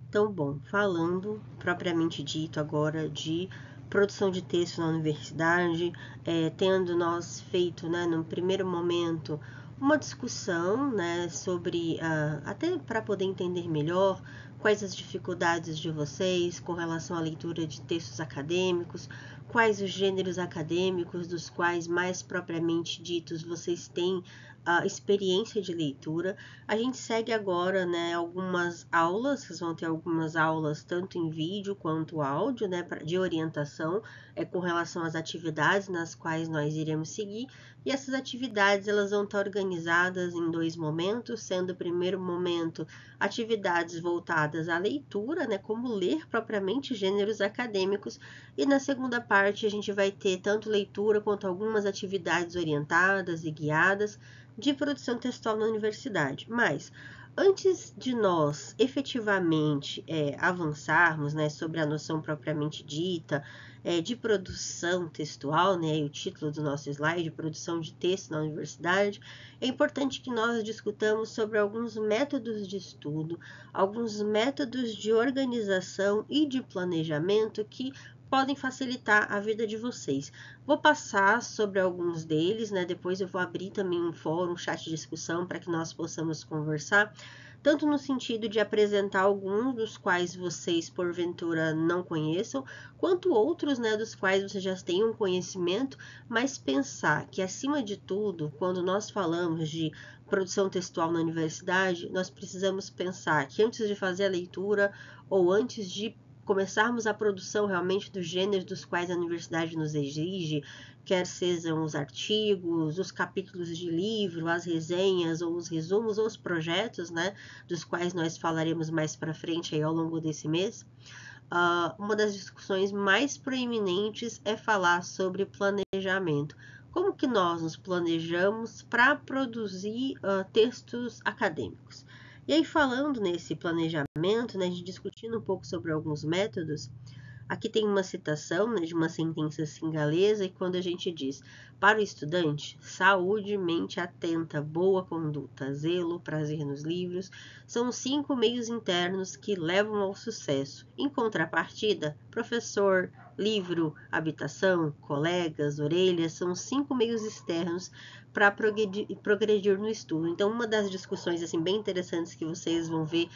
Então, bom, falando propriamente dito agora de produção de texto na universidade, tendo nós feito, né, no primeiro momento, uma discussão, né, sobre, até para poder entender melhor quais as dificuldades de vocês com relação à leitura de textos acadêmicos, quais os gêneros acadêmicos dos quais mais propriamente ditos vocês têm a experiência de leitura. A gente segue agora, né, algumas aulas, vocês vão ter algumas aulas tanto em vídeo quanto áudio, né, de orientação, com relação às atividades nas quais nós iremos seguir. E essas atividades, elas vão estar organizadas em 2 momentos, sendo o primeiro momento atividades voltadas à leitura, né, como ler propriamente gêneros acadêmicos, e na segunda parte a gente vai ter tanto leitura quanto algumas atividades orientadas e guiadas de produção textual na universidade. Mas, antes de nós efetivamente avançarmos, né, sobre a noção propriamente dita de produção textual, né, o título do nosso slide, produção de texto na universidade, é importante que nós discutamos sobre alguns métodos de estudo, alguns métodos de organização e de planejamento que podem facilitar a vida de vocês. Vou passar sobre alguns deles, né? Depois eu vou abrir também um fórum, um chat de discussão para que nós possamos conversar, tanto no sentido de apresentar alguns dos quais vocês porventura não conheçam, quanto outros, né, dos quais vocês já tenham conhecimento, mas pensar que acima de tudo, quando nós falamos de produção textual na universidade, nós precisamos pensar que antes de fazer a leitura ou antes de começarmos a produção realmente dos gêneros dos quais a universidade nos exige, quer sejam os artigos, os capítulos de livro, as resenhas, ou os resumos, ou os projetos, né, dos quais nós falaremos mais para frente aí ao longo desse mês. Uma das discussões mais proeminentes é falar sobre planejamento. Como que nós nos planejamos para produzir textos acadêmicos? E aí, falando nesse planejamento, né, discutindo um pouco sobre alguns métodos, aqui tem uma citação, né, de uma sentença singalesa, e quando a gente diz, para o estudante, saúde, mente atenta, boa conduta, zelo, prazer nos livros, são os 5 meios internos que levam ao sucesso. Em contrapartida, professor, livro, habitação, colegas, orelhas, são os 5 meios externos para progredir no estudo. Então, uma das discussões assim, bem interessantes que vocês vão ver,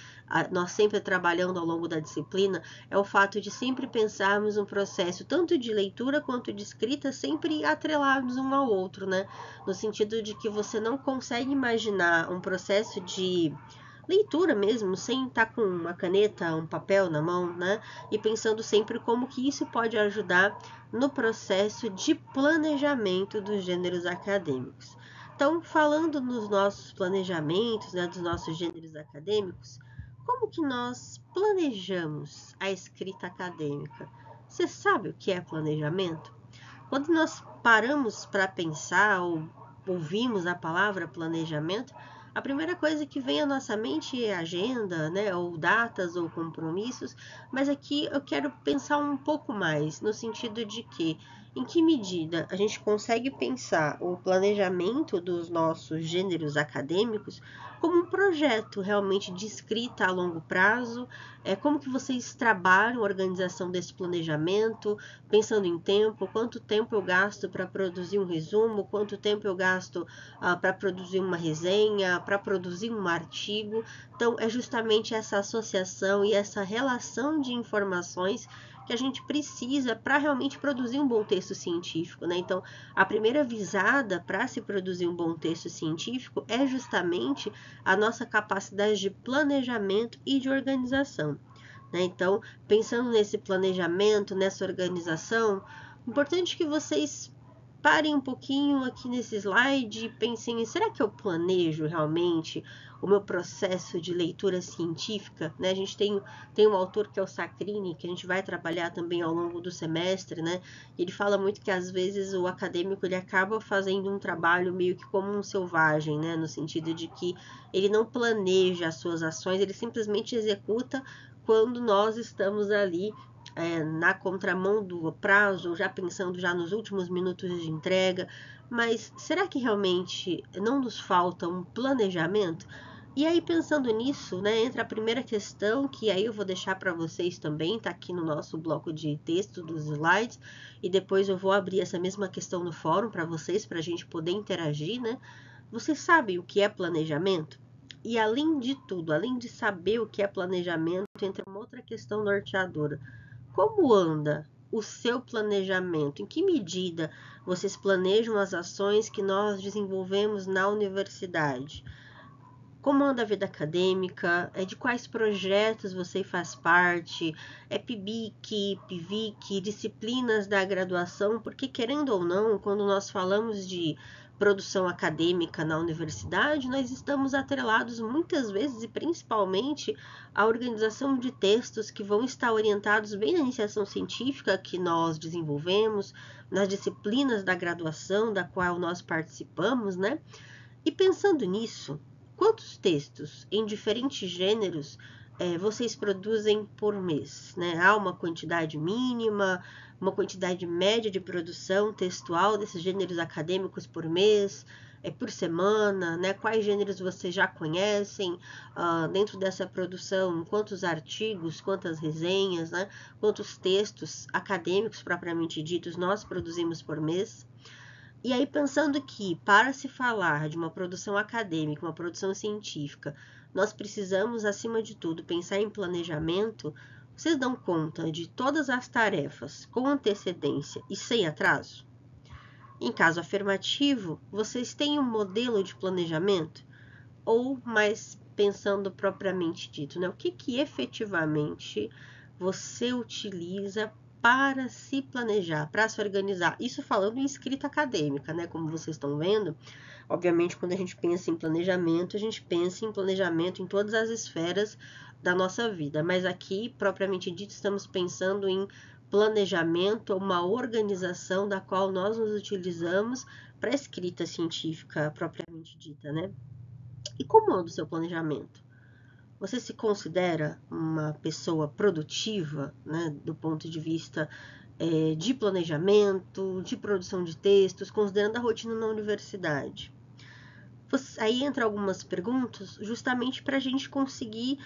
nós sempre trabalhando ao longo da disciplina, é o fato de sempre pensarmos um processo tanto de leitura quanto de escrita, sempre atrelados um ao outro, né? No sentido de que você não consegue imaginar um processo de leitura mesmo, sem estar com uma caneta, um papel na mão, né? E pensando sempre como que isso pode ajudar no processo de planejamento dos gêneros acadêmicos. Então, falando nos nossos planejamentos, né, dos nossos gêneros acadêmicos, como que nós planejamos a escrita acadêmica? Você sabe o que é planejamento? Quando nós paramos para pensar ou ouvimos a palavra planejamento, a primeira coisa que vem à nossa mente é agenda, né, ou datas ou compromissos, mas aqui eu quero pensar um pouco mais, no sentido de que, em que medida a gente consegue pensar o planejamento dos nossos gêneros acadêmicos como um projeto realmente de escrita a longo prazo, como que vocês trabalham a organização desse planejamento, pensando em tempo, quanto tempo eu gasto para produzir um resumo, quanto tempo eu gasto para produzir uma resenha, para produzir um artigo. Então, é justamente essa associação e essa relação de informações que a gente precisa para realmente produzir um bom texto científico, né? Então, a primeira visada para se produzir um bom texto científico é justamente a nossa capacidade de planejamento e de organização, né? Então, pensando nesse planejamento, nessa organização, importante que vocês parem um pouquinho aqui nesse slide e pensem, será que eu planejo realmente o meu processo de leitura científica? Né? A gente tem um autor que é o Sacchini, que a gente vai trabalhar também ao longo do semestre, né? E ele fala muito que às vezes o acadêmico ele acaba fazendo um trabalho meio que como um selvagem, né? No sentido de que ele não planeja as suas ações, ele simplesmente executa quando nós estamos ali na contramão do prazo, já pensando já nos últimos minutos de entrega, mas será que realmente não nos falta um planejamento? E aí, pensando nisso, né, entra a primeira questão, que aí eu vou deixar para vocês também, tá aqui no nosso bloco de texto dos slides, e depois eu vou abrir essa mesma questão no fórum para vocês, para a gente poder interagir, né? Vocês sabem o que é planejamento? E além de tudo, além de saber o que é planejamento, entra uma outra questão norteadora. Como anda o seu planejamento? Em que medida vocês planejam as ações que nós desenvolvemos na universidade? Como anda a vida acadêmica? De quais projetos você faz parte? PIBIC, PIVIC, disciplinas da graduação? Porque, querendo ou não, quando nós falamos de produção acadêmica na universidade, nós estamos atrelados muitas vezes e principalmente à organização de textos que vão estar orientados bem na iniciação científica que nós desenvolvemos, nas disciplinas da graduação da qual nós participamos, né? E pensando nisso, quantos textos em diferentes gêneros vocês produzem por mês? Né? Há uma quantidade mínima, uma quantidade média de produção textual desses gêneros acadêmicos por mês, por semana, né? Quais gêneros vocês já conhecem dentro dessa produção? Quantos artigos, quantas resenhas, né? Quantos textos acadêmicos propriamente ditos nós produzimos por mês? E aí, pensando que, para se falar de uma produção acadêmica, uma produção científica, nós precisamos, acima de tudo, pensar em planejamento, vocês dão conta de todas as tarefas com antecedência e sem atraso? Em caso afirmativo, vocês têm um modelo de planejamento? Ou, mais pensando propriamente dito, né? O que efetivamente você utiliza para se planejar, para se organizar? Isso falando em escrita acadêmica, né? Como vocês estão vendo, obviamente, quando a gente pensa em planejamento, a gente pensa em planejamento em todas as esferas da nossa vida. Mas aqui, propriamente dito, estamos pensando em planejamento, uma organização da qual nós nos utilizamos para a escrita científica propriamente dita, né? E como anda o seu planejamento? Você se considera uma pessoa produtiva, né, do ponto de vista de planejamento, de produção de textos, considerando a rotina na universidade? Aí entra algumas perguntas justamente para a gente conseguir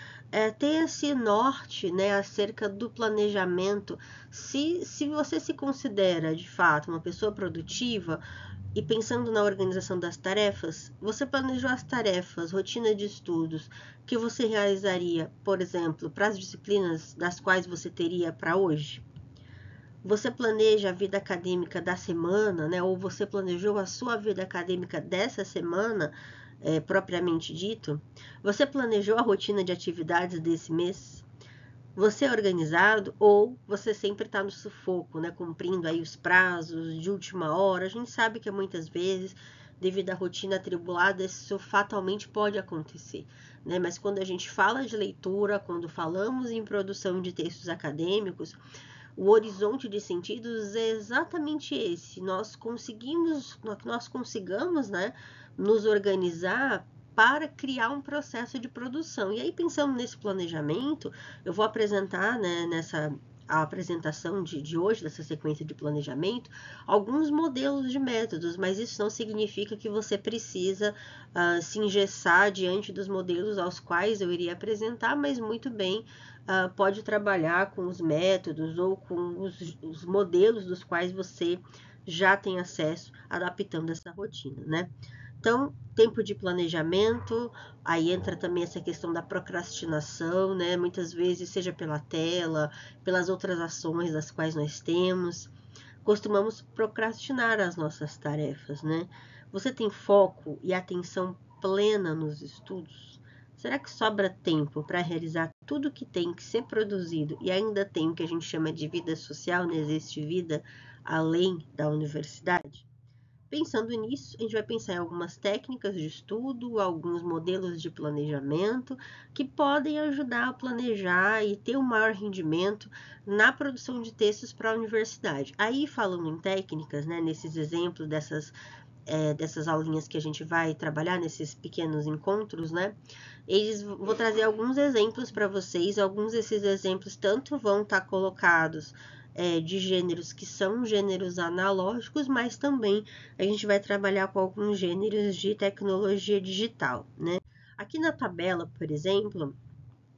ter esse norte, né, acerca do planejamento. Se você se considera de fato uma pessoa produtiva, e pensando na organização das tarefas, você planejou as tarefas, rotina de estudos que você realizaria, por exemplo, para as disciplinas das quais você teria para hoje? Você planeja a vida acadêmica da semana, né? Ou você planejou a sua vida acadêmica dessa semana, propriamente dito? Você planejou a rotina de atividades desse mês? Você é organizado ou você sempre está no sufoco, né? Cumprindo aí os prazos de última hora? A gente sabe que muitas vezes, devido à rotina atribulada, isso fatalmente pode acontecer, né? Mas quando a gente fala de leitura, quando falamos em produção de textos acadêmicos, o horizonte de sentidos é exatamente esse. Nós consigamos, né, nos organizar para criar um processo de produção. E aí, pensando nesse planejamento, eu vou apresentar, né, a apresentação de hoje, dessa sequência de planejamento, alguns modelos de métodos, mas isso não significa que você precisa se engessar diante dos modelos aos quais eu iria apresentar, mas muito bem pode trabalhar com os métodos ou com os modelos dos quais você já tem acesso, adaptando essa rotina, né? Então, tempo de planejamento, aí entra também essa questão da procrastinação, né? Muitas vezes, seja pela tela, pelas outras ações das quais nós temos, costumamos procrastinar as nossas tarefas, né? Você tem foco e atenção plena nos estudos? Será que sobra tempo para realizar tudo que tem que ser produzido e ainda tem o que a gente chama de vida social, não existe vida além da universidade? Pensando nisso, a gente vai pensar em algumas técnicas de estudo, alguns modelos de planejamento que podem ajudar a planejar e ter um maior rendimento na produção de textos para a universidade. Aí, falando em técnicas, né, nesses exemplos dessas aulinhas que a gente vai trabalhar, nesses pequenos encontros, né, vou trazer alguns exemplos para vocês. Alguns desses exemplos tanto vão estar colocados de gêneros que são gêneros analógicos, mas também a gente vai trabalhar com alguns gêneros de tecnologia digital, né? Aqui na tabela, por exemplo,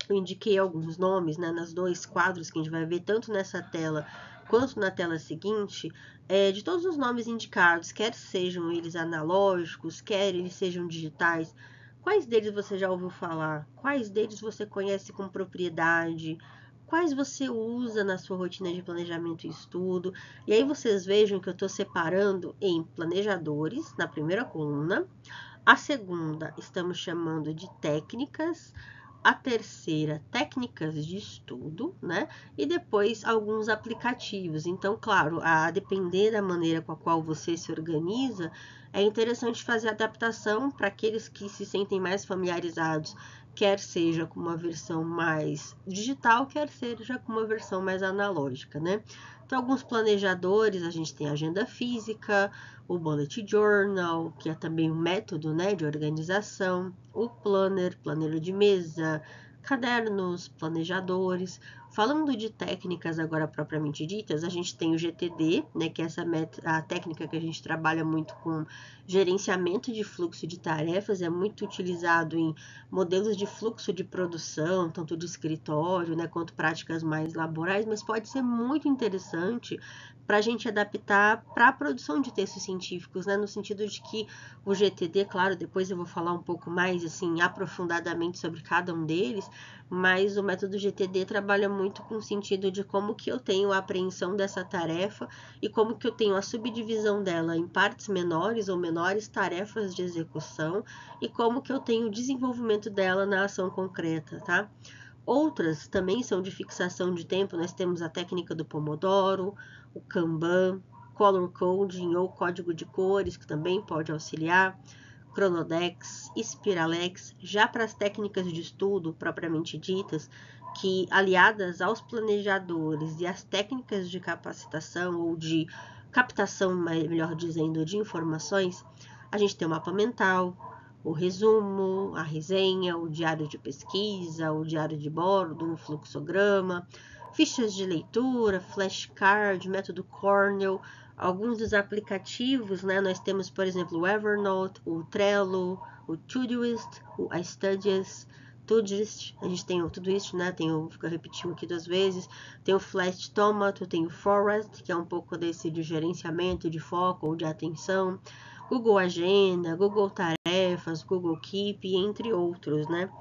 eu indiquei alguns nomes, né, nos dois quadros que a gente vai ver, tanto nessa tela quanto na tela seguinte, de todos os nomes indicados, quer sejam eles analógicos, quer eles sejam digitais, quais deles você já ouviu falar? Quais deles você conhece com propriedade? Quais você usa na sua rotina de planejamento e estudo? E aí vocês vejam que eu estou separando em planejadores, na primeira coluna. A segunda, estamos chamando de técnicas. A terceira, técnicas de estudo, né? E depois alguns aplicativos. Então, claro, a depender da maneira com a qual você se organiza, é interessante fazer adaptação para aqueles que se sentem mais familiarizados, quer seja com uma versão mais digital, quer seja com uma versão mais analógica, né? Então, alguns planejadores, a gente tem a agenda física, o bullet journal, que é também um método, né, de organização, o planner, planner de mesa, cadernos, planejadores. Falando de técnicas agora propriamente ditas, a gente tem o GTD, né, que é a técnica que a gente trabalha muito com gerenciamento de fluxo de tarefas, é muito utilizado em modelos de fluxo de produção, tanto de escritório, né, quanto práticas mais laborais, mas pode ser muito interessante para a gente adaptar para a produção de textos científicos, né, no sentido de que o GTD, claro, depois eu vou falar um pouco mais, assim, aprofundadamente sobre cada um deles, mas o método GTD trabalha muito com o sentido de como que eu tenho a apreensão dessa tarefa e como que eu tenho a subdivisão dela em partes menores ou menores tarefas de execução e como que eu tenho o desenvolvimento dela na ação concreta, tá? Outras também são de fixação de tempo, nós temos a técnica do Pomodoro, o Kanban, Color Coding ou código de cores, que também pode auxiliar, Chronodex, Spiralex. Já para as técnicas de estudo propriamente ditas, que aliadas aos planejadores e às técnicas de capacitação ou de captação, melhor dizendo, de informações, a gente tem o mapa mental, o resumo, a resenha, o diário de pesquisa, o diário de bordo, o fluxograma, fichas de leitura, flashcard, método Cornell, alguns dos aplicativos, né? Nós temos, por exemplo, o Evernote, o Trello, o Todoist, o Studies, Todoist, a gente tem o Todoist, né? Tem o, fica repetindo aqui 2 vezes, tem o Flash Tomato, tem o Forest, que é um pouco desse de gerenciamento de foco ou de atenção, Google Agenda, Google Tarefas, Google Keep, entre outros, né?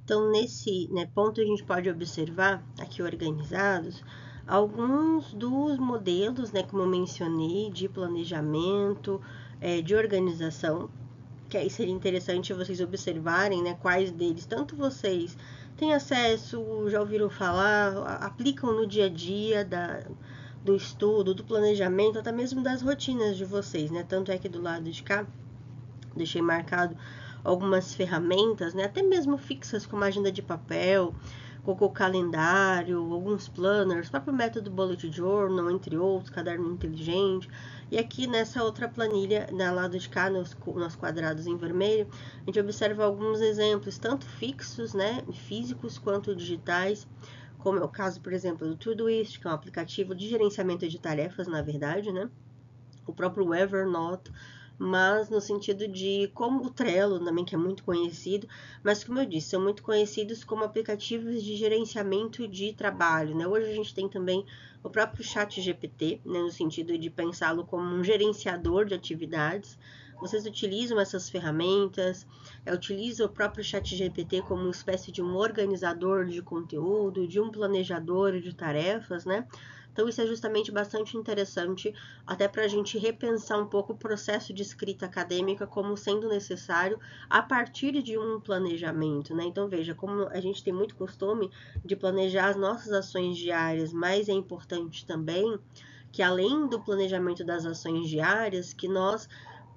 Então, nesse, né, ponto, a gente pode observar, aqui organizados, alguns dos modelos, né, como eu mencionei, de planejamento, de organização, que aí seria interessante vocês observarem, né, quais deles, tanto vocês têm acesso, já ouviram falar, aplicam no dia a dia do estudo, do planejamento, até mesmo das rotinas de vocês, né? Tanto é que do lado de cá, deixei marcado algumas ferramentas, né, até mesmo fixas como a agenda de papel, Google Calendário, alguns planners, próprio método Bullet Journal, entre outros, caderno inteligente. E aqui nessa outra planilha, na lado de cá, nos quadrados em vermelho, a gente observa alguns exemplos, tanto fixos, né, físicos, quanto digitais, como é o caso, por exemplo, do Todoist, que é um aplicativo de gerenciamento de tarefas, na verdade, né, o próprio Evernote, mas no sentido de como o Trello também, que é muito conhecido, mas como eu disse, são muito conhecidos como aplicativos de gerenciamento de trabalho, né? Hoje a gente tem também o próprio ChatGPT, né, no sentido de pensá-lo como um gerenciador de atividades. Vocês utilizam essas ferramentas, utilizam o próprio ChatGPT como uma espécie de um organizador de conteúdo, de um planejador de tarefas, né? Então, isso é justamente bastante interessante, até para a gente repensar um pouco o processo de escrita acadêmica como sendo necessário a partir de um planejamento, né? Então, veja, como a gente tem muito costume de planejar as nossas ações diárias, mas é importante também que, além do planejamento das ações diárias, que nós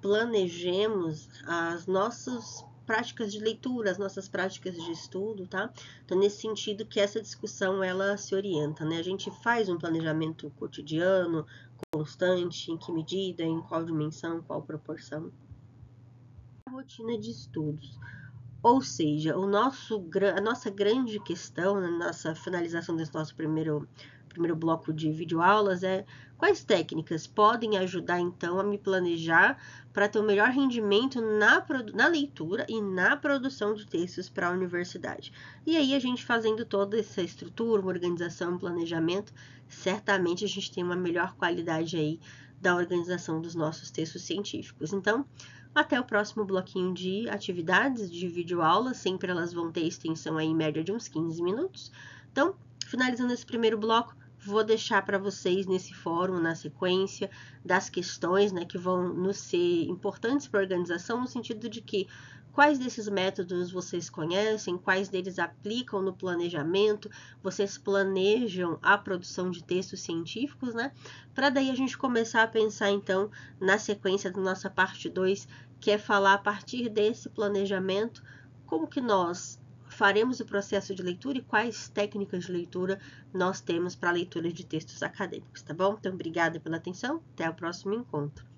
planejemos as nossas práticas de leitura, as nossas práticas de estudo, tá? Então, nesse sentido que essa discussão, ela se orienta, né? A gente faz um planejamento cotidiano, constante, em que medida, em qual dimensão, qual proporção. A rotina de estudos. Ou seja, a nossa grande questão, na nossa finalização desse nosso primeiro bloco de videoaulas é quais técnicas podem ajudar, então, a me planejar para ter o melhor rendimento na leitura e na produção de textos para a universidade. E aí, a gente fazendo toda essa estrutura, uma organização, um planejamento, certamente a gente tem uma melhor qualidade aí da organização dos nossos textos científicos. Então, até o próximo bloquinho de atividades de videoaula, sempre elas vão ter extensão aí em média de uns 15 minutos. Então, finalizando esse primeiro bloco, vou deixar para vocês nesse fórum, na sequência das questões, né, que vão nos ser importantes para a organização, no sentido de que quais desses métodos vocês conhecem, quais deles aplicam no planejamento, vocês planejam a produção de textos científicos, né? Para daí a gente começar a pensar, então, na sequência da nossa parte 2, que é falar a partir desse planejamento, como que nós faremos o processo de leitura e quais técnicas de leitura nós temos para a leitura de textos acadêmicos, tá bom? Então, obrigada pela atenção, até o próximo encontro.